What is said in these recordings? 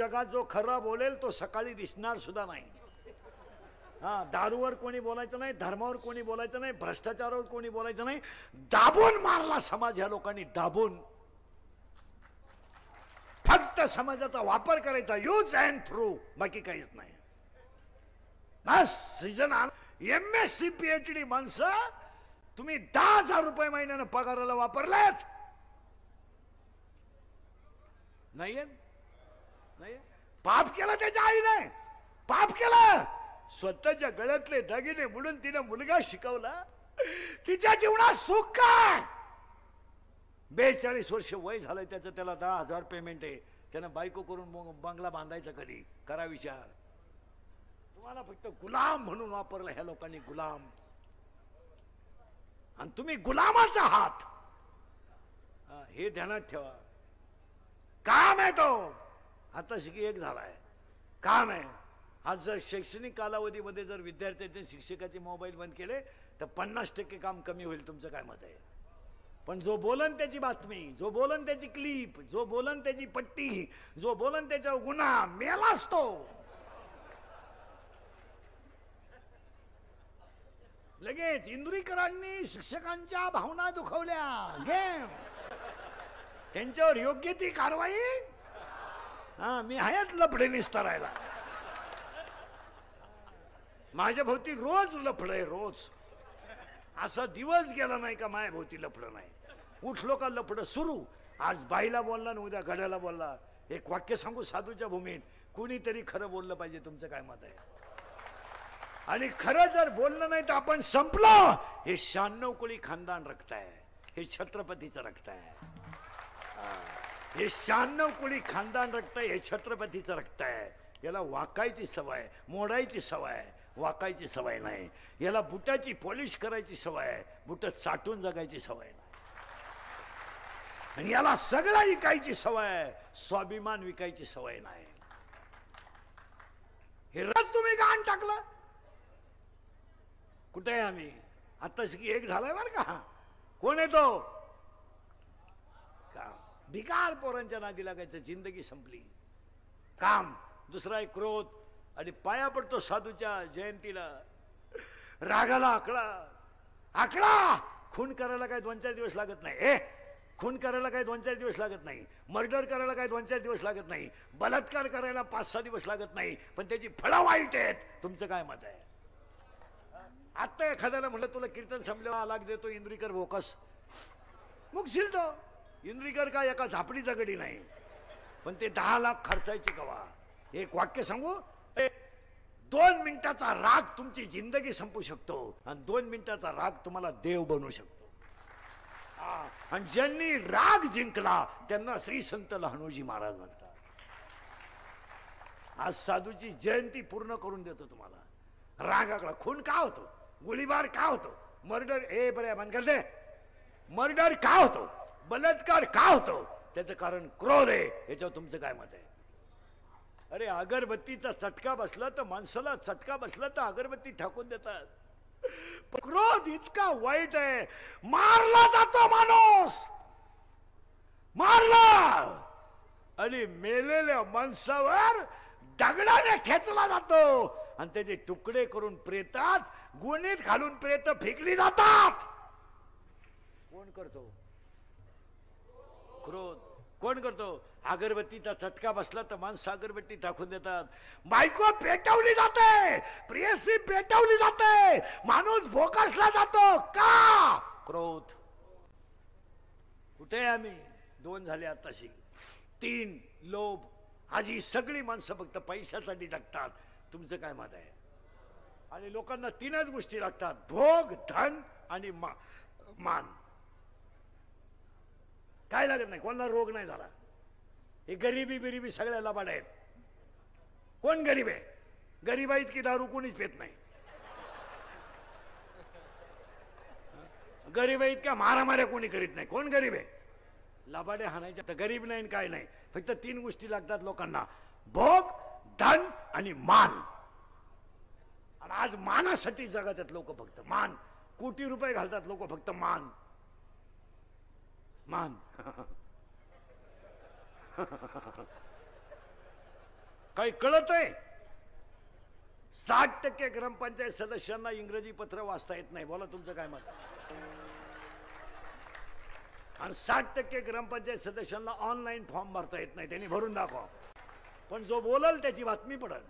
जगात जो खरा बोलेल तो सकाळी दिसणार सुद्धा नाही. हा, दारूवर कोणी बोलायचं नाही, धर्मावर कोणी बोलायचं नाही, भ्रष्टाचारावर कोणी बोलायचं नाही. दाबून मारला समाज ह्या लोकांनी, दाबून. फक्त समाजाचा वापर करायचा, यूज अँड थ्रू, बाकी काहीच नाही. बस सीजन MSc PhD माणसं तुम्ही 10,000 रुपये महिन्यानं पगाराला वापरलेत नाही. पाप केला त्याच्या आईने, पाप केला. स्वतःच्या गळ्यातले दागिने बुडून तिने मुलगा शिकवला. तिच्या जीवनात सुख काय? 42 वर्ष वय झालंय त्याचं, त्याला 10,000 पेमेंट आहे. त्यानं बायको करून बंगला बांधायचा कधी? करा विचार. तुम्हाला फक्त गुलाम म्हणून वापरलं ह्या लोकांनी, गुलाम. आणि तुम्ही गुलामाचा हात, हे ध्यानात ठेवा. काम आहे तो, आता शिकी एक झालाय, काम आहे. आज जर शैक्षणिक कालावधीमध्ये जर विद्यार्थ्याचे शिक्षकाचे मोबाईल बंद केले तर 50% काम कमी होईल. तुमचं काय मत आहे? पण जो बोलन त्याची बातमी, जो बोलन त्याची क्लिप, जो बोलन त्याची पट्टी, जो बोलन त्याचा गुन्हा, मेलाच तो. लगेच इंदुरीकरांनी शिक्षकांच्या भावना दुखावल्या, गेम, त्यांच्यावर योग्य ती कारवाई. हा, मी आहेच लफडे निस्तारायला. माझ्या भोवती रोज लफड आहे, रोज. असा दिवस गेला नाही का माझ्या भोवती लफड नाही. उठलो का लफड सुरू. आज बाईला बोलला ना उद्या घड्याला बोलला. एक वाक्य सांगू साधूच्या भूमीत, कुणीतरी खरं बोललं पाहिजे. तुमचं काय मत आहे? आणि खरं जर बोललं नाही तर आपण संपलो. हे 96 कोळी खानदान रक्त आहे, हे छत्रपतीचं रक्त आहे. हे 96 कोळी खानदान रक्त आहे, हे छत्रपतीचं रक्त आहे. याला वाकायची सवय, मोडायची सवय, वाकायची सवय नाही. याला बुटाची पॉलिश करायची सवय, बुट चाटून जगायची सवय नाही. आणि याला सगळं विकायची सवय, स्वाभिमान विकायची सवय नाही. हे रस तुम्ही गाण टाकलं. कुठे आहे आम्ही? आता एक झालाय बरं का. कोण आहे तो? काम. भिकार पोरांच्या नादी लागायचं, जिंदगी संपली. काम. दुसरा एक क्रोध. आणि पाया पडतो साधूच्या जयंतीला, रागाला आकडा. आकडा. खून करायला काय 2-4 दिवस लागत नाही. खून करायला काय 2-4 दिवस लागत नाही. मर्डर करायला काय 2-4 दिवस लागत नाही. बलात्कार करायला 5-6 दिवस लागत नाही. पण त्याची फळं वाईट आहेत. तुमचं काय मत आहे? आता एखाद्याला म्हणलं तुला कीर्तन संपल्यावर लाग देतो इंद्रिकर भोकस, मुकशील तो. इंद्रिकर काय एका झापडीचा गडी नाही. पण ते 10 लाख खर्चायचे कवा. एक वाक्य सांगू, 2 मिनिटाचा राग तुमची जिंदगी संपू शकतो. आणि 2 मिनिटाचा राग तुम्हाला देव बनवू शकतो. आणि ज्यांनी राग जिंकला त्यांना श्री संत लहानोजी महाराज म्हणतात. आज साधूची जयंती पूर्ण करून देतो तुम्हाला. रागाकडा. खून का होतो? गोळीबार का होतो? मर्डर, बरे बंद कर दे. मर्डर का होतो? बलात्कार का होतो? त्याचं कारण क्रोध आहे. याच्यावर तुमचं काय मत आहे? अरे अगरबत्तीचा चटका बसला तर माणसाला, चटका बसला तर अगरबत्ती टाकून देतात. क्रोध इतका वाईट आहे. मारला जातो माणूस, मारला. आणि मेलेल्या माणसावर दगडाने ठेचला जातो आणि त्याचे तुकडे करून प्रेतात गुणीत घालून प्रेत फेकली जातात. कोण करतो? क्रोध. कोण करतो? अगरबत्तीचा चटका बसला तर माणसं अगरबत्ती टाकून देतात. बायको पेटवली जाते, प्रेयसी पेटवली जाते, माणूस भोकासला जातो. का? क्रोध. कुठे आम्ही? 2 झाले आताशी. 3 लोभ. आज ही सगळी माणसं फक्त पैशासाठी जगतात. तुमचं काय मत आहे? आणि लोकांना 3च गोष्टी लागतात, भोग, धन आणि मान. काय लागत नाही. कोणाला रोग नाही झाला. हे गरिबी बिरिबी सगळ्या लबाड आहेत. कोण गरीब आहे? गरीबा इतकी दारू कोणीच पेत नाही. गरीब इतक्या मारामाऱ्या कोणी करीत नाही. कोण गरीब आहे? लबाडे हाणायचे. तर गरीब नाही काय नाही. फक्त 3 गोष्टी लागतात लोकांना, भोग, धन आणि मान. आणि आज मानासाठी जगत आहेत लोक. फक्त मान. कोटी रुपये घालतात लोक फक्त मान. मान. काही कळतंय? 60% ग्रामपंचायत सदस्यांना इंग्रजी पत्र वाचता येत नाही. बोला तुमचं काय मत? आणि 60% ग्रामपंचायत सदस्यांना ऑनलाईन फॉर्म भरता येत नाही. त्यांनी भरून दाखवा. पण जो बोलल त्याची बातमी पडल,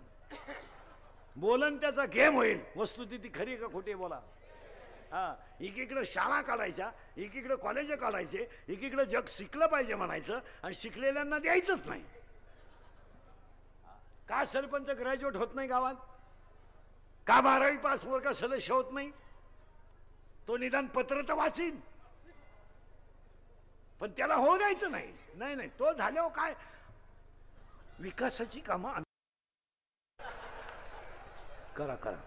बोलन त्याचा गेम होईल. वस्तुस्थिती खरी का खोटी बोला. हा, एकीकडे शाळा काढायच्या, एकीकडे कॉलेज काढायचे, एकीकडे जग शिकलं पाहिजे म्हणायचं आणि शिकलेल्यांना द्यायचंच नाही. का सरपंच ग्रॅज्युएट होत नाही गावात? का 12वी पास वर्ग सदस्य होत नाही? तो निदान पत्र तर वाचीन, पण त्याला हो द्यायचं नाही. नाही नाही, तो झाल्यावर काय विकासाची कामं करा करा.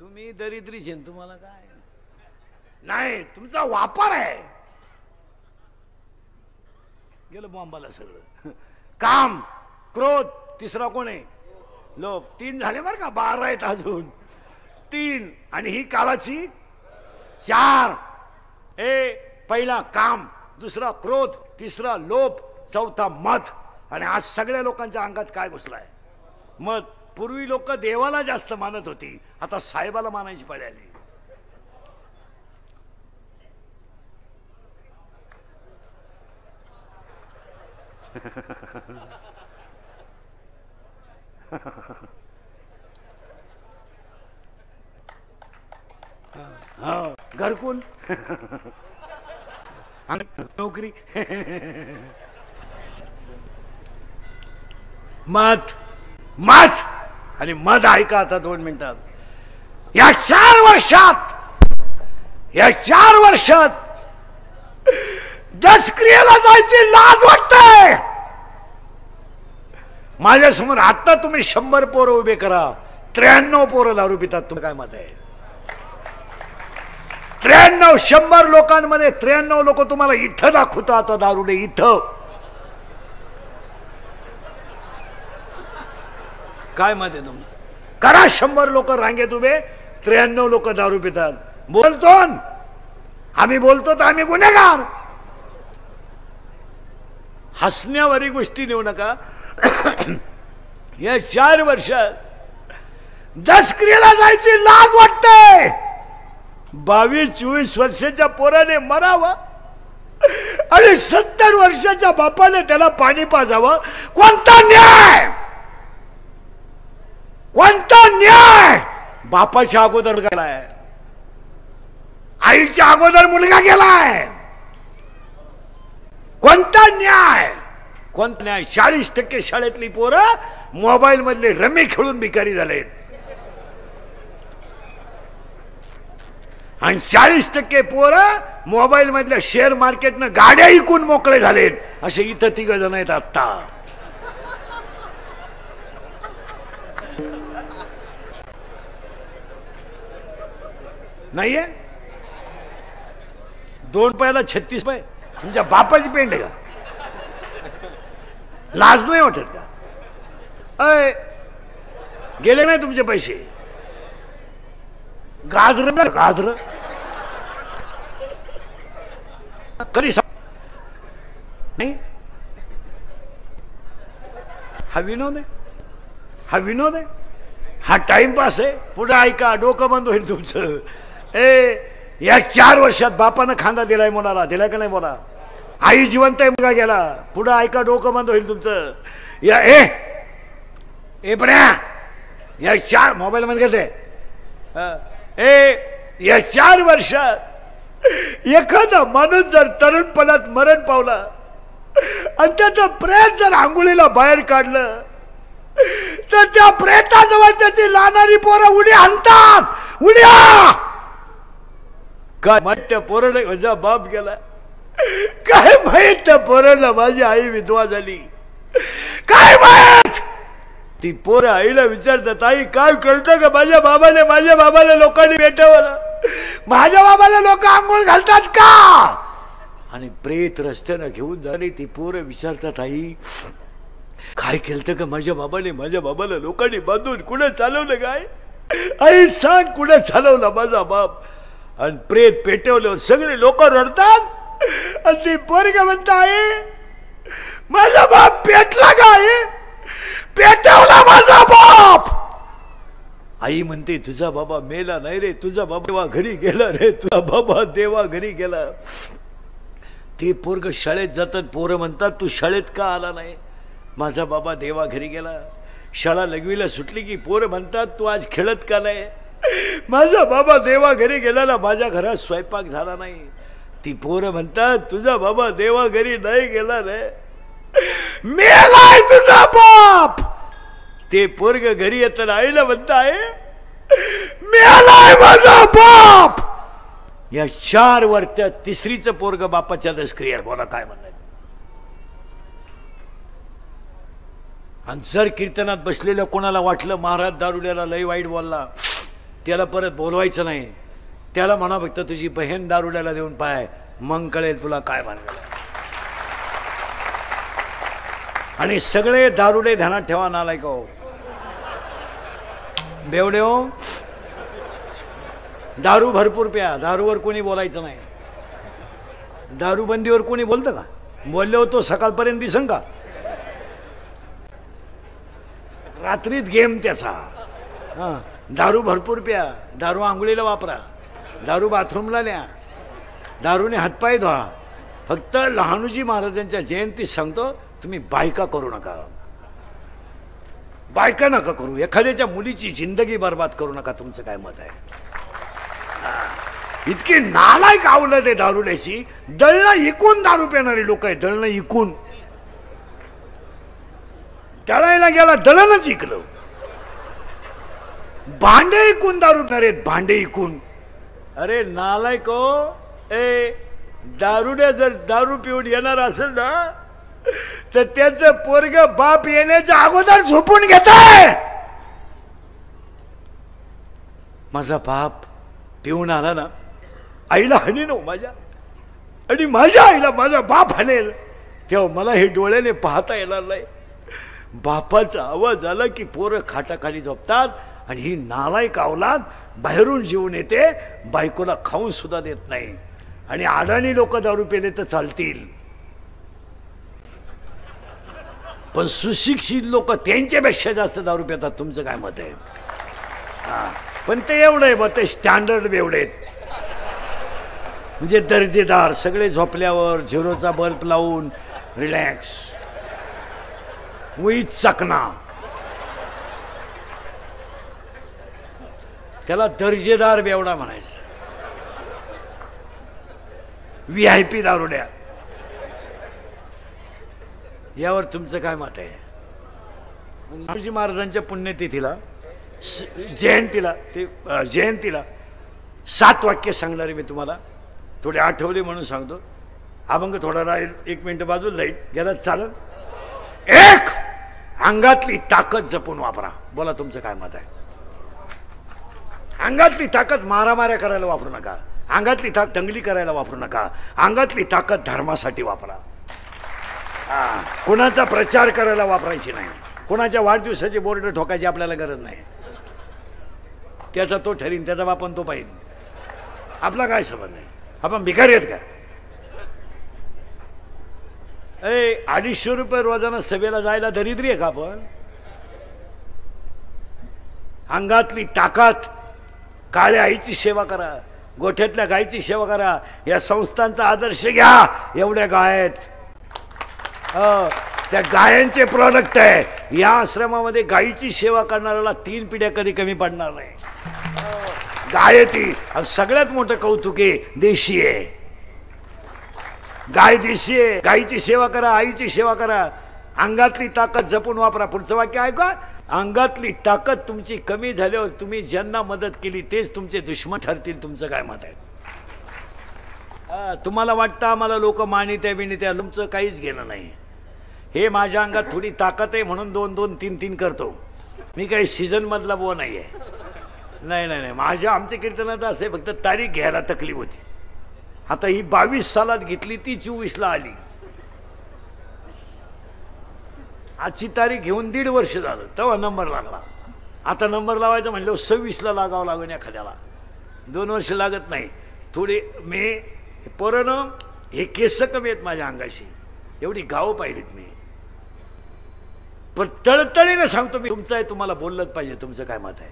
तुम्ही दरिद्रीचे, तुम्हाला काय नाही, तुमचा वापर आहे. गेलं बॉम्बाला सगळं. काम, क्रोध, तिसरा कोण आहे? लोभ. 3 झाले बरं का, 12 आहेत अजून. 3 आणि ही काळाची 4. पहिला काम, दुसरा क्रोध, तिसरा लोभ, चौथा मत. आणि आज सगळ्या लोकांच्या अंगात काय घुसलाय? मत. पूर्वी लोक देवाला जास्त मानत होती, आता साहेबाला मानायची पाळी आली. घरकुल, नोकरी, मत मत आणि मत. ऐका आता 2 मिनिटात. या 4 वर्षात 10 क्रियेला जायची लाज वाटते. माझ्या समोर आता तुम्ही 100 पोरं उभे करा, 93 पोरं दारू पितात. तुम्ही काय मत आहे? 93, 100 लोकांमध्ये 93 लोक तुम्हाला इथं दाखवतात दारुडे. इथं काय मत आहे तुम्ही? करा 100 लोक रांगेत उभे, 93 लोक दारू पितात. बोलतो आम्ही, बोलतो तर आम्ही गुन्हेगार. हसण्यावारी गोष्टी नेऊ नका. या 4 वर्षात 10 क्रियेला जायची लाज वाटते. 22-24 वर्षाच्या पोराने मरावं आणि 70 वर्षाच्या बापाने त्याला पाणी पाजावं. कोणता न्याय? कोणता न्याय? बापाच्या अगोदर गेलाय, आईच्या अगोदर मुलगा गेलाय. कोणता न्याय? कोणता न्याय? 40% शाळेतली पोरं मोबाईल मधले रमी खेळून भिकारी झालेत आणि 40% पोरं मोबाईल मधल्या शेअर मार्केटनं गाड्या विकून मोकळे झालेत. असे इथं 3 जण आहेत. आता नाहीये. 2 रुपयाला 36 रुपये. तुमच्या बापाची पेंड आहे का? लाज नाही वाटत का? अय, गेले नाही तुमचे पैसे? गाजर गाजर कधी नाही. हा विनोद आहे? हा विनोद आहे? हा टाइमपास आहे? पुढे ऐका, डोकं बंद होईल तुमचं. या 4 वर्षात बापानं खांदा दिलाय मुलाला, दिलाय का नाही बोला? आई जिवंत आहे, मुलगा गेला. पुढे ऐका, डोकं बंद होईल तुमचं. या बऱ्या या 4 मोबाईल मध्ये घेते. या 4 वर्षात एखादा माणूस जर तरुणपणात मरण पावला आणि त्याचं प्रेत जर आंघोळीला बाहेर काढलं तर त्या प्रेताजवळ त्याची लहानारी पोरं उडी आणतात. उड्या काय माहित त्या पोराने माझा बाप गेला? काय माहित त्या पोराला माझी आई विधवा झाली? काय माहित? ती पोरं आईला विचारतात, आई काय कळतं का माझ्या बाबाला लोकांनी भेटवलं? माझ्या बाबाला लोक आंघोळ घालतात का? आणि प्रेत रस्त्यानं घेऊन झाली. ती पोरं विचारतात, आई काय केलं का माझ्या बाबाला लोकांनी बांधून कुठे चालवलं? काय आई सांग, कुठे चालवलं माझा बाप? आणि प्रेत पेटवलं. सगळे लोक रडतात आणि ती पोरगी म्हणता, आई माझा बाप पेटला काय? पेटवला माझा बाप. आई म्हणते तुझा बाबा मेला नाही रे, तुझा बाबा देवा घरी गेला रे, तुझा बाबा देवा घरी गेला. ते पोरग शाळेत जातात, पोरं म्हणतात तू शाळेत का आला नाही? माझा बाबा देवा घरी गेला. शाळा लघवीला सुटली की पोरं म्हणतात तू आज खेळत का नाही? माझा बाबा देवा घरी गेला ना, माझ्या घरात स्वयंपाक झाला नाही. ती पोरं म्हणतात तुझा बाबा देवा घरी नाही गेला रे, मेलाय तुझा बाप. ते पोरग घरी येताना आईला म्हणताय मेलाय माझा बाप. या 4 वर्षात तिसरीचं पोरग बापाच्या दसक्रिया. बोला काय म्हणणार? आणि जर कीर्तनात बसलेल्या कोणाला वाटलं महाराज दारुड्याला लय वाईट बोलला, त्याला परत बोलवायचं नाही. त्याला म्हणा फक्त तुझी बहीण दारुड्याला देऊन पाय, मग कळेल तुला काय मानलं. आणि सगळे दारुडे ध्यानात ठेवा नालायक हो, बेवडे हो. दारू भरपूर प्या, दारूवर कोणी बोलायचं नाही. दारूबंदीवर कोणी बोलतं का? बोलले होतो सकाळपर्यंत दिसन का? रात्रीत गेम त्याचा. दारू भरपूर प्या, दारू आंघोळीला वापरा, दारू बाथरूमला न्या, दारूने हातपाय धुवा. फक्त लहानूजी महाराजांच्या जयंतीत सांगतो तुम्ही बायका करू नका, बायका नका करू. एखाद्याच्या मुलीची जिंदगी बर्बाद करू नका. तुमचं काय मत आहे? इतकी नालायक आवलं ते दारुड्याची. दळणं इकून दारू पिणारे लोक आहे, दळणं इकून. दळायला गेला दळणच इकलं. भांडे इकून दारू पिणारे, भांडे इकून. अरे नालायक हो, ए दारुड्या जर दारू पिऊन येणार असेल ना, तर त्याचं पोरग बाप येण्याच्या अगोदर झोपून घेताय. माझा बाप पिऊन आला ना, आईला हाणेन हो माझ्या, आणि माझ्या आईला माझा बाप हाणेल, तेव्हा मला हे डोळ्याने पाहता येणार नाही. बापाचा आवाज आला की पोरं खाटाखाली झोपतात. आणि ही नालायक अवलाद बाहेरून जेवून येते, बायकोला खाऊन सुद्धा देत नाही. आणि अडाणी लोक दारू पेले तर चालतील, पण सुशिक्षित लोक त्यांच्यापेक्षा जास्त दारू पितात. तुमचं काय मत आहे? पण ते एवढं आहे बा, ते स्टँडर्ड एवढे म्हणजे दर्जेदार. सगळे झोपल्यावर झिरोचा बल्ब लावून रिलॅक्स, उई चकना. त्याला दर्जेदार बेवडा म्हणायचं. VIP दारुड्या. यावर तुमचं काय मत आहे? महाराज महाराजांच्या पुण्यतिथीला जयंतीला 7 वाक्य सांगणारे मी तुम्हाला. थोडे आठवले म्हणून सांगतो. अभंग थोडा राहील, 1 मिनिट बाजूला लाईट गेला चालेल. 1, अंगातली ताकद जपून वापरा. बोला तुमचं काय मत आहे? अंगातली ताकद मारामाऱ्या करायला वापरू नका, अंगातली ताकद दंगली करायला वापरू नका. अंगातली ताकद धर्मासाठी वापरा. कोणाचा प्रचार करायला वापरायची नाही. कोणाच्या वाढदिवसाचे बोर्ड ठोकायची आपल्याला गरज नाही. त्याचा तो ठरीन, त्याचा बापन तो पाहिजे. आपला काय संबंध नाही. आपण भिकारी आहेत का? 250 रुपये रोजानं सभेला जायला दरिद्री आहे का आपण? अंगातली ताकद, काळ्या आईची सेवा करा, गोठ्यातल्या गायची सेवा करा. या संस्थांचा आदर्श घ्या. एवढ्या गाय आहेत, त्या गायांचे प्रोडक्ट आहे. या आश्रमामध्ये गायीची सेवा करणाऱ्याला 3 पिढ्या कधी कमी पडणार नाही. गाय ती सगळ्यात मोठं कौतुक आहे, देशी आहे. गाय देशी आहे. गायीची सेवा करा, आईची सेवा करा. अंगातली ताकद जपून वापरा. पुढचं वाक्य ऐका. अंगातली ताकद तुमची कमी झाल्यावर तुम्ही ज्यांना मदत केली तेच तुमचे दुश्मन ठरतील. तुमचं काय मत आहे? तुम्हाला वाटतं आम्हाला लोक मानित्या बिनित्या, तुमचं काहीच घेणं नाही. हे माझ्या अंगात थोडी ताकद आहे म्हणून 2-2, 3-3 करतो मी. काही सीझन मधला बो नाही आहे. नाही. माझ्या आमच्या कीर्तनात असे फक्त तारीख घ्यायला तकलीफ होती. आता ही 22 सालात घेतली, ती 24ला आली. आजची तारीख घेऊन 1.5 वर्ष झालं, तेव्हा नंबर लागला. आता नंबर लावायचं म्हणलं 26ला लागावं लागून एखाद्याला. 2 वर्ष लागत नाही. थोडे मे पोरानं हे केस कमी आहेत माझ्या अंगाशी. एवढी गावं पाहिलीत मी. पण तळतळीने सांगतो मी, तुमचं आहे, तुम्हाला बोललंच पाहिजे. तुमचं काय मत आहे?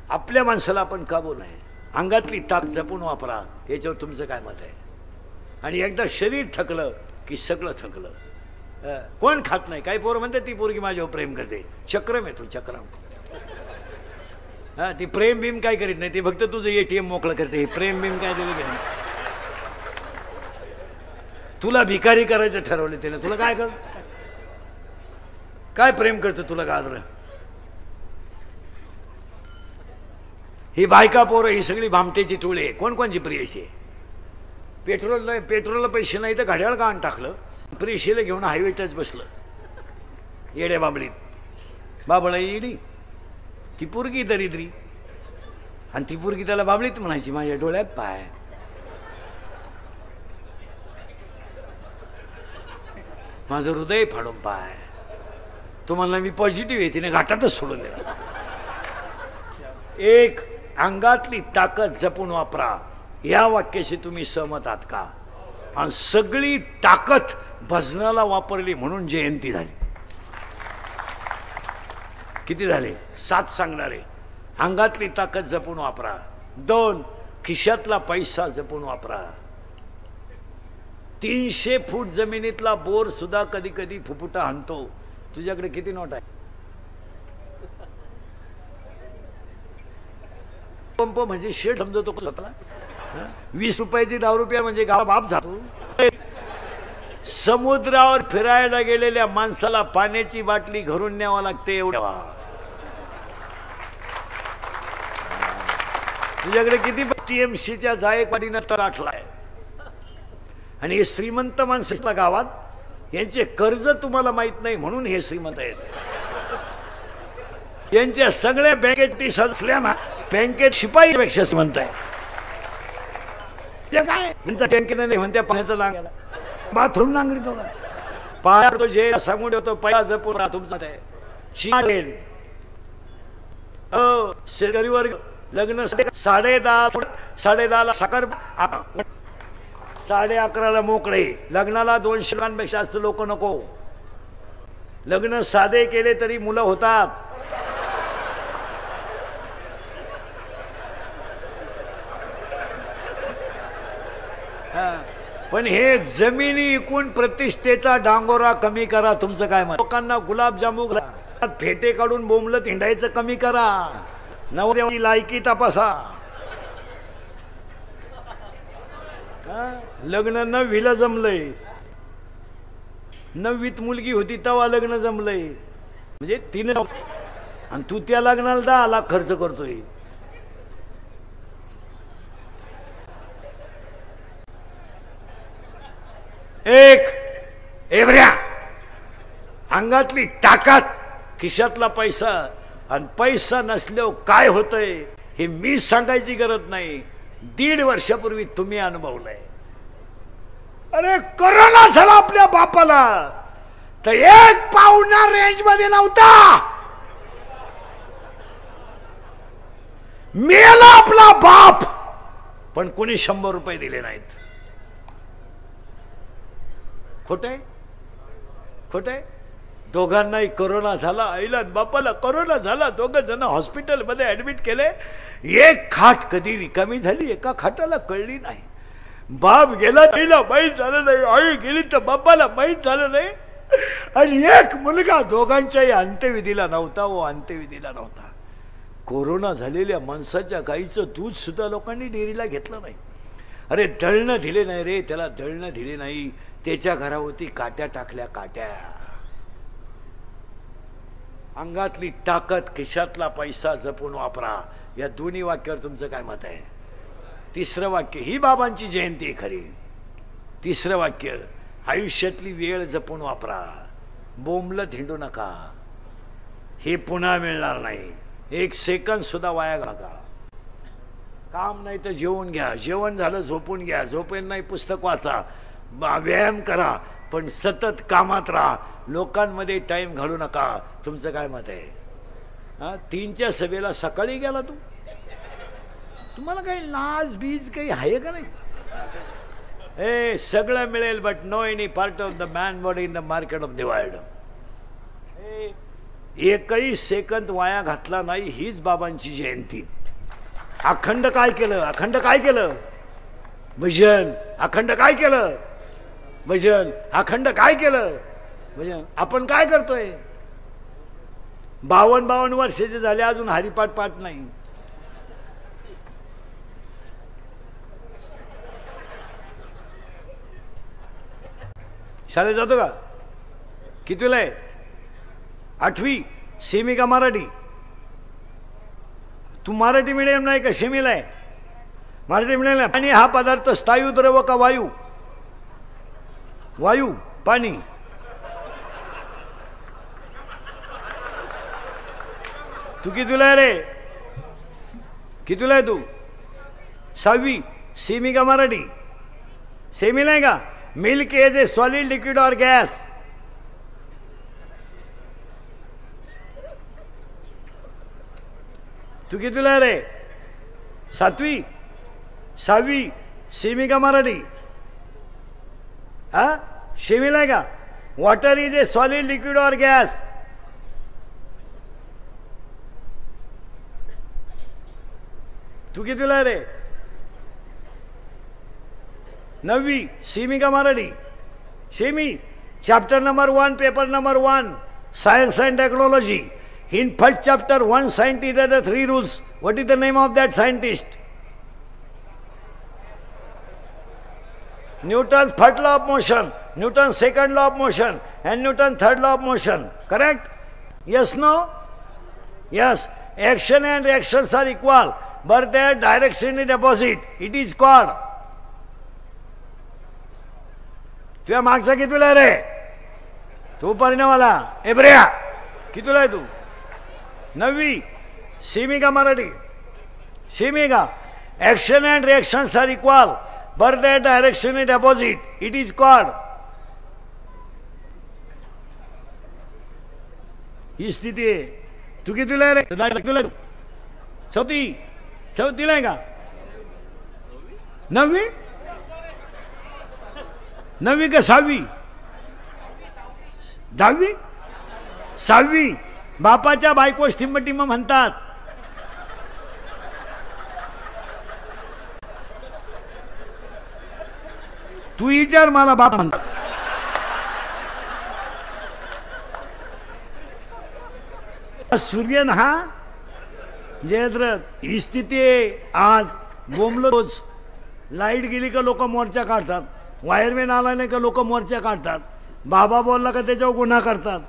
आपल्या माणसाला आपण का बोलू नये? अंगातली ताकद जपून वापरा, याच्यावर तुमचं काय मत आहे? आणि एकदा शरीर थकलं की सगळं थकलं. कोण खात नाही? काही पोरं म्हणते ती पोरगी माझ्यावर प्रेम करते. चक्रम आहे तू, चक्रम. ती प्रेम भीम काय करीत नाही, ती फक्त तुझं ATM मोकळं करते. प्रेम भीम काय दिलं नाही. तुला भिकारी करायचं ठरवलं तिने. तुला काय कर, काय प्रेम करतो तुला गाजर? ही बायका पोरं ही सगळी भामटेची टोळी आहे. कोणची प्रियशी आहे? पेट्रोलला पैसे नाही तर घड्याळ गाण टाकलं, प्रियशीला घेऊन हायवे टच बसलं. येड्या बाबळीत बाबळा येडी ती पोरगी दरिद्री, आणि ती पोरगी त्याला बाबळीत म्हणायची माझ्या डोळ्यात पाय. माझं हृदय फाडून पाय. तुम्हाला मी पॉझिटिव्ह आहे, तिने घाटातच सोडून दिला. एक, अंगातली ताकद जपून वापरा, या वाक्याशी तुम्ही सहमत आहात का? आणि सगळी ताकद भजनाला वापरली म्हणून जयंती झाली. किती झाले? 7 सांगणारे. अंगातली ताकद जपून वापरा. 2, खिशातला पैसा जपून वापरा. 300 फूट जमिनीतला बोर सुद्धा कधी कधी फुफुटा हाणतो. तुझ्याकडे किती नोट आहे? पंप म्हणजे शेड समजतो स्वतःला. 20 रुपयाची 10 रुपया म्हणजे गाव बाप जातो. समुद्रावर फिरायला गेलेल्या माणसाला पाण्याची बाटली घरून न्यावा लागते. एवढ्या तुझ्याकडे किती TMCच्या जायकवाडीनं तळ गाठलाय. आणि हे श्रीमंत माणसाला गावात यांचे कर्ज तुम्हाला माहित नाही म्हणून हे श्रीमंत आहेत. यांच्या सगळ्या बँकेची असल्या ना, बँकेत शिपाईपेक्षा श्रीमंत आहे. ते काय बँकेनं नाही म्हणत्या पाण्याचं लांग बाथरूम नांगरीतो पाया जे सांगून ठेवतो. पैसा जपून राहा तुमचा. ते शेतकरी वर्ग लग्न 10:30 साखर 11:30 मोकळे. लग्नाला 200 लोकांपेक्षा जास्त लोक नको. लग्न साधे केले तरी मुलं होतात. पण हे जमिनी इकून प्रतिष्ठेचा डांगोरा कमी करा. तुमचं काय मत? लोकांना गुलाबजामू फेटे काढून बोंबलत हिंडायचं कमी करा. नवऱ्याची लायकी तपासा. लग्न 9वीला जमलंय. 9वीत मुलगी होती तेव्हा लग्न जमलंय. म्हणजे 3 आणि तू त्या लग्नाला 10 लाख खर्च करतोय. एक, एवढ्या अंगातली ताकद, खिशातला पैसा. आणि पैसा नसल्यावर काय होतंय हे मी सांगायची गरज नाही. 1.5 वर्षापूर्वी तुम्ही अनुभवलंय. अरे कोरोना झाला आपल्या बापाला तर 1 पाहुणा रेंज मध्ये नव्हता. मेला आपला बाप, पण कोणी 100 रुपये दिले नाहीत. खोटंय? खोटंय? दोघांनाही कोरोना झाला. आईला बापाला कोरोना झाला. 2 जण हॉस्पिटलमध्ये ऍडमिट केले. एक खाट कधी रिकामी झाली एका खाटाला कळली नाही. बाप गेला आईला माहीत झालं नाही, आई गेली तर बापाला माहीत झालं नाही. आणि एक मुलगा दोघांच्याही अंत्यविधीला नव्हता. व अंत्यविधीला नव्हता. कोरोना झालेल्या माणसाच्या गाईचं दूध सुद्धा लोकांनी डेअरीला घेतलं नाही. अरे दळणं दिले नाही रे त्याला, दळणं दिले नाही. त्याच्या घरावरती काट्या टाकल्या, काट्या. अंगातली ताकद, खिशातला पैसा जपून वापरा. या दोन्ही वाक्यावर तुमचं काय मत आहे? 3रं वाक्य, ही बाबांची जयंती आहे खरी. 3रं वाक्य, आयुष्यातली वेळ जपून वापरा. बोंबलत हिंडू नका. हे पुन्हा मिळणार नाही. 1 सेकंद सुद्धा वाया नका. काम नाही तर जेवून घ्या. जेवण झालं झोपून घ्या. झोपेल नाही पुस्तक वाचा. व्यायाम करा. पण सतत कामात राहा. लोकांमध्ये टाइम घालू नका. तुमचं काय मत आहे? 3च्या सभेला सकाळी गेला तू? तुम्हाला काही लाज बीज काही आहे का नाही? सगळं मिळेल but no any part of the man body in the market of the world. एकही सेकंद वाया घातला नाही. हीच बाबांची जयंती. अखंड काय केलं? अखंड काय केलं? भजन. अखंड काय केलं? भजन. अखंड काय केलं? भजन. आपण काय करतोय? 52 वर्षाचे झाले अजून हरिपाठ पाठ नाही. शाळेत जातो का? कितवीला आहे? 8वी. सेमी का मराठी? तू मराठी मीडियम नाही का सेमीला आहे? मराठी मीडियम. पाणी हा पदार्थ स्थायू द्रव का वायू? वायू. पाणी. तू कितवीला आहे रे? कितवीला आहे तू? 6वी. सेमी का मराठी? सेमी नाही का? Milk is a solid liquid और गैस? तू कितवीला आहे रे? 7वी. 6वी. सेमी का मराठी? हा सेमीला आहे का? Water is a solid liquid और गॅस? तू कितवीला आहे रे? 9वी. सेमी का मराठी? Semi. Chapter number 1 paper number 1 science and technology. In first chapter, one scientist had the 3 rules. What is the name of that scientist? Newton's first law of motion, Newton's second law of motion, and Newton's third law of motion. Correct? Yes, no? Yes. Action and reactions are equal, but their direction is opposite. It is called. तुझ्या मागचा कितीला रे? तू परिणामाला एब्रिया. कितीला आहे तू? 9वी. Semi का मराठी? Semi का? Action and reactions are equal but the direction is opposite. It is called. ही स्थिती आहे. तू कितीला आहे रे? तुला 4वीला आहे का? 9वी. 9वी का 6वी? 10वी. 6वी. बापाच्या बायको टिंब म्हणतात. तू विचार मला बाप म्हणतात. सूर्यन हा जयद्रथ. ही स्थिती आहे आज. बोंबलो रोज. लाईट गेली का लोक मोर्चा काढतात. वायरमॅन आला नाही का लोक मोर्चा काढतात. बाबा बोलला का त्याच्यावर गुन्हा करतात.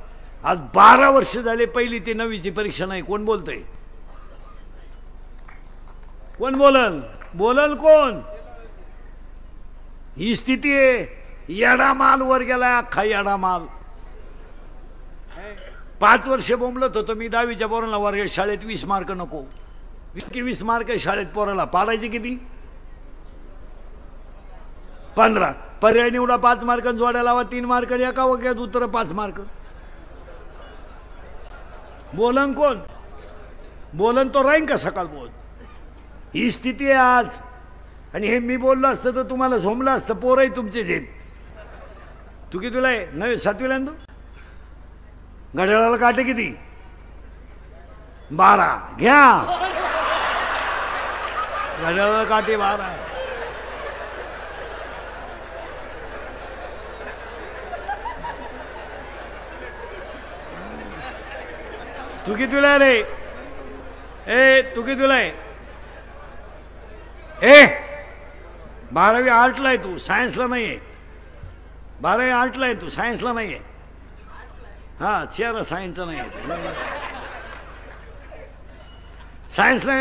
आज 12 वर्ष झाले पहिली ते 9वीची परीक्षा नाही. कोण बोलतंय? कोण बोलन? बोलल कोण? ही स्थिती आहे. येडा माल वर गेला. अख्खा येडा माल. 5 वर्ष बोंबलत होतो मी 10वीच्या पोराला वर्ग शाळेत 20 मार्क नको. 20 मार्क शाळेत पोराला पाडायचे किती? 15. पर्याय निवडा 5 मार्क. जोड्या लावा 3 मार्क. एका वाक्यात उत्तर 5 मार्क. बोलन कोण? बोलन तो राहीन का सकाळ बोल. ही स्थिती आहे आज. आणि हे मी बोललो असतं तर तुम्हाला झोमलं असतं. पोरही तुमचेच आहेत. तू कितीला आहे? 9वी. 7वीला आहे तू? घड्याळाला काटे किती? 12. घ्या. घड्याळाला काटे 12. तू कितीला आहे रे? ए तू कितीला आहे? 12वी आर्टला आहे तू. सायन्सला नाही आहे. 12वी आर्टला आहे तू. सायन्सला नाही आहे. हां चेहरा सायन्सचा नाही आहे. सायन्सला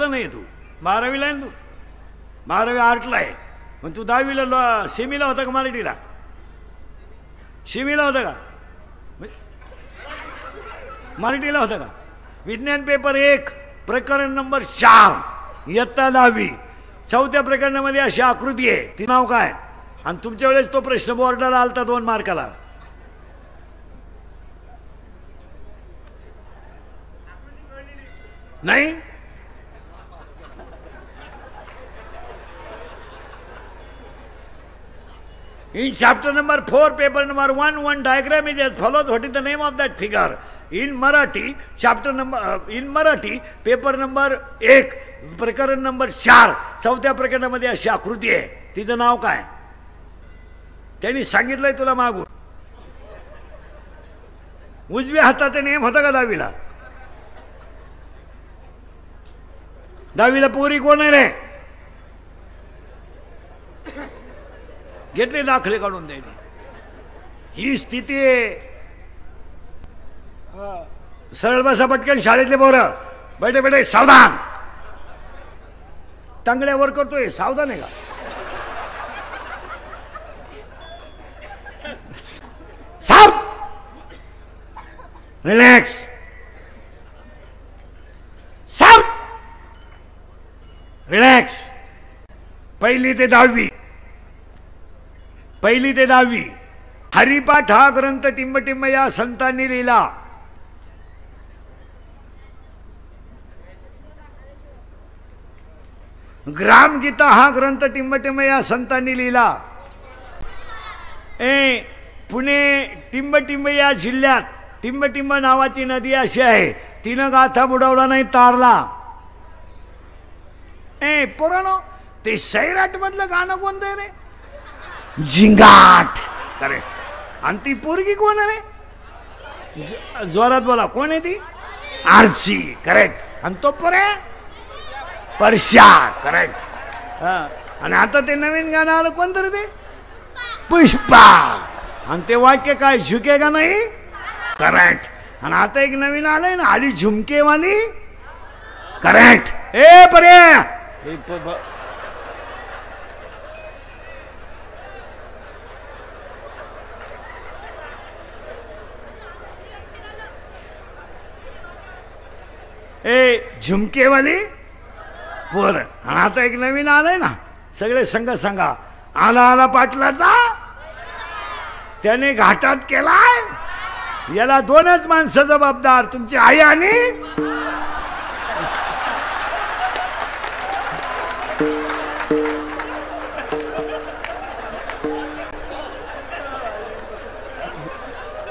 नाही आहे तू. 12वीला आहे तू. 12वी आर्टला आहे. मग तू 10वीला सेमीला होता का मराठीला? सेमीला होता का? मराठीला होता का? विज्ञान पेपर 1 प्रकरण नंबर 4 इयत्ता 10वी. 4थ्या प्रकरणामध्ये अशी आकृती आहे. ती नाव काय? आणि तुमच्या वेळेस तो प्रश्न बोर्डाला आलता 2 मार्काला. नाही? In chapter number 4, paper number 1, one diagram is as follows. What is the name of that figure? In Marathi chapter number in Marathi paper number 1 प्रकरण नंबर 4 चौथ्या प्रकरणामध्ये अशी आकृती आहे. तिचं नाव काय? त्यांनी सांगितलंय तुला मागून. उजव्या हाताचा नेम होता का दहावीला? दहावीला पोरी कोण आहे रे? घेतले दाखले काढून द्यायचे. ही स्थिती आहे. सरळ बसा पटकन शाळेतले पोरं. बैठे बैठे सावधान. टांगड्यावर करतोय सावधान आहे का? सावध. रिलॅक्स. सावध. रिलॅक्स. पहिली ते 10वी हरिपाठ हा ग्रंथ टिंबटिंब या संतांनी लिहिला. ग्रामगीता हा ग्रंथ टिंबटिंब या संतांनी लिहिला. पुणे टिंबटिंब या जिल्ह्यात टिंबटिंब नावाची नदी अशी आहे, तिनं गाथा बुडवला नाही तारला. पोरानो, ते सैराट मधलं गाणं कोणतं आहे रे? झिंगाट. करेक्ट. आणि ती पोरगी कोण आहे रे? जोरात बोला, कोण आहे ती? आरची. करेक्ट. आणि तो पोरे परशा. करेक्ट. आणि आता ते नवीन गाणं आलं कोणतं रे ते? पुष्पा. आणि ते वाक्य काय? झुकेगा नाही. करेक्ट. आणि आता एक नवीन आलंय ना, आली झुमकेवाली. करेक्ट. ए पर्या झुमकेवाली पोर. आणि आता एक नवीन आलंय ना, सगळे संघ सांगा. आला आला पाटलाचा त्याने घाटात केलाय. याला 2च माणसं जबाबदार, तुमची आई आणि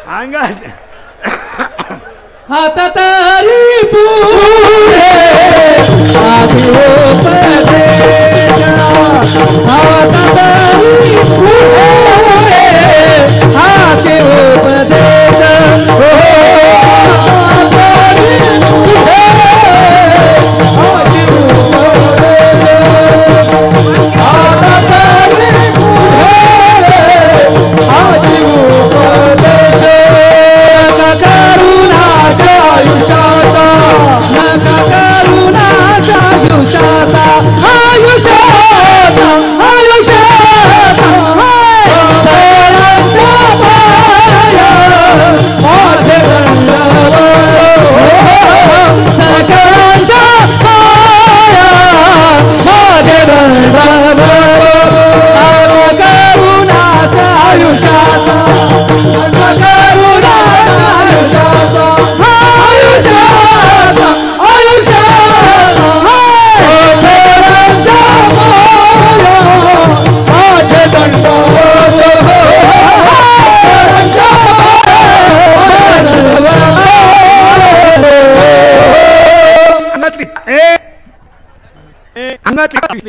अंगात. आता तारी पुरे आधी उपदेशा. आता तारी पुरे आधी उपदेश.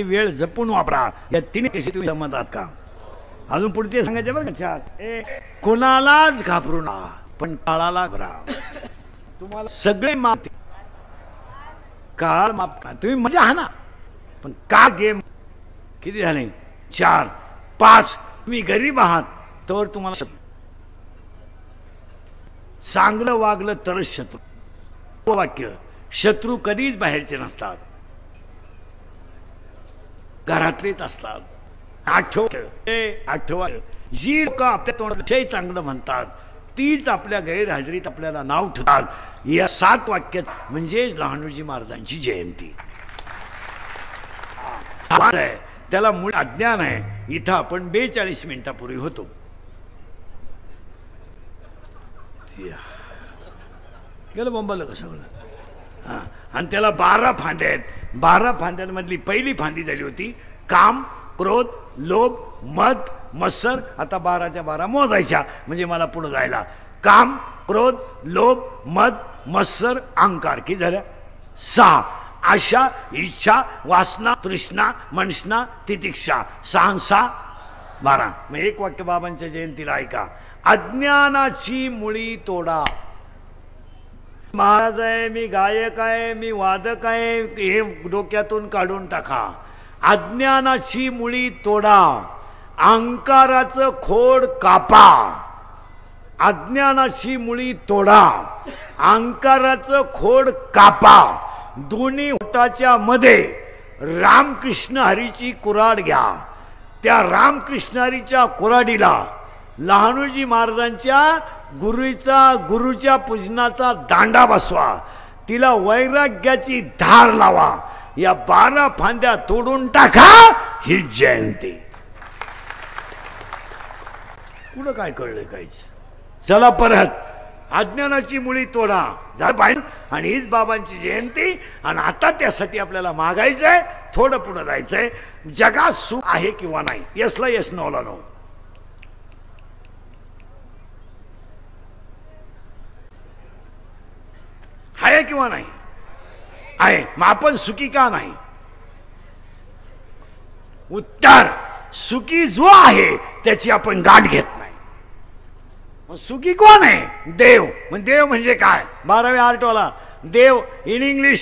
वेळ जपून वापरा. या तिने कशी तुम्ही समजतात का? अजून पुढचे सांगायचे बरं का? कोणालाच घाबरू नका, पण काळाला घाबरा. तुम्हाला सगळे माप, काळ माप. तुम्ही मजा हा ना, पण का गेम किती झाले? 4 5. तुम्ही गरीब आहात तर तुम्हाला चांगलं वागलं तरच शत्रू. वाक्य, शत्रू कधीच बाहेरचे नसतात, घरातलेच असतात. आठवा जी लोक आपल्या तोंडात चांगलं म्हणतात तीच आपल्या गैरहजेरीत आपल्याला नाव ठेवतात. या 7 वाक्यात म्हणजे लहानोजी महाराजांची जयंती. त्याला मूळ अज्ञान आहे. इथं आपण 42 मिनिटापूर्वी होतो. गेलं बोंबाला का सगळं. आणि त्याला 12 फांद्या आहेत. 12 फांद्यांमधली पहिली फांदी झाली होती काम, क्रोध, लोभ, मद, मत्सर. आता 12च्या 12 मोजायच्या म्हणजे मला पुढे जायला. काम, क्रोध, लोभ, मद, मत्सर, अहंकार. किती झाल्या? 6. आशा, इच्छा, वासना, तृष्णा, मनष्णा, तितिक्षा. 6 6 12. मग एक वाक्य बाबांच्या जयंतीला ऐका. अज्ञानाची मुळी तोडा. महाराज आहे, मी गायक आहे, मी वादक आहे, हे डोक्यातून काढून टाका. अज्ञानाची मुळी तोडा, अहंकाराचं खोड कापा. अज्ञानाची मुळी तोडा, अहंकाराचं खोड कापा. दोन्ही होटाच्या मध्ये रामकृष्ण हरीची कुऱ्हाड घ्या. त्या रामकृष्ण हरीच्या कुऱ्हाडीला लहानोजी महाराजांच्या गुरुच्या पूजनाचा दांडा बसवा. तिला वैराग्याची धार लावा. या 12 फांद्या तोडून टाका. ही जयंती. कुठं काय कळलं काहीच. चला परत. अज्ञानाची मुळी तोडा झालं पाहिजे. आणि हीच बाबांची जयंती. आणि आता त्यासाठी आपल्याला मागायचंय, थोडं पुढे जायचंय. जगात सुख आहे किंवा नाही? यसला यस, नोला नो. आहे किंवा नाही? आहे. मग आपण सुखी का नाही? उत्तर, सुखी जो आहे त्याची आपण गाठ घेत नाही. मग सुखी कोण आहे? देव. मग देव म्हणजे काय? 12वी आर्टवाला देव इन इंग्लिश